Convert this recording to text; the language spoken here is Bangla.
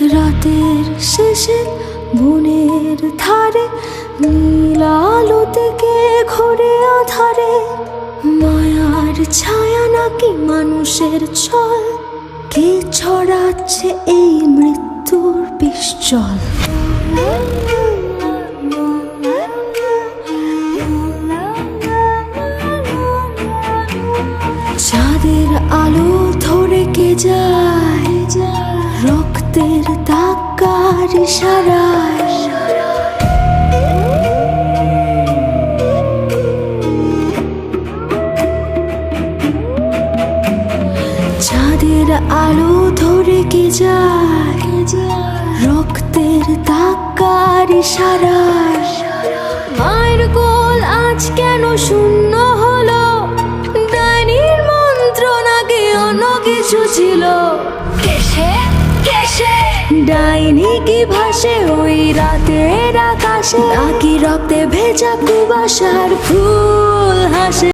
রাতের শেষে বনের ধারে নীল আলো থেকে ঘুরে আধারে মায়ার ছায়া নাকি মানুষের ছল কে ছড়াচ্ছে এই মৃত্যুর পিশচল। চাঁদের আলো ধরে কে যায় রক্তের দাগের ইশারায়। চাঁদের আলো ধরে কে যায় রক্তের দাগের ইশারায়। মায়ের কোল আজ কেন শূন্য হলো, ডাইনির মন্ত্র নাকি অন্য কিছু ছিল। ডাইনি কি ভাসে ওই রাতের আকাশে, নাকি রক্তে ভেজা কুয়াশার ফুল হাসে।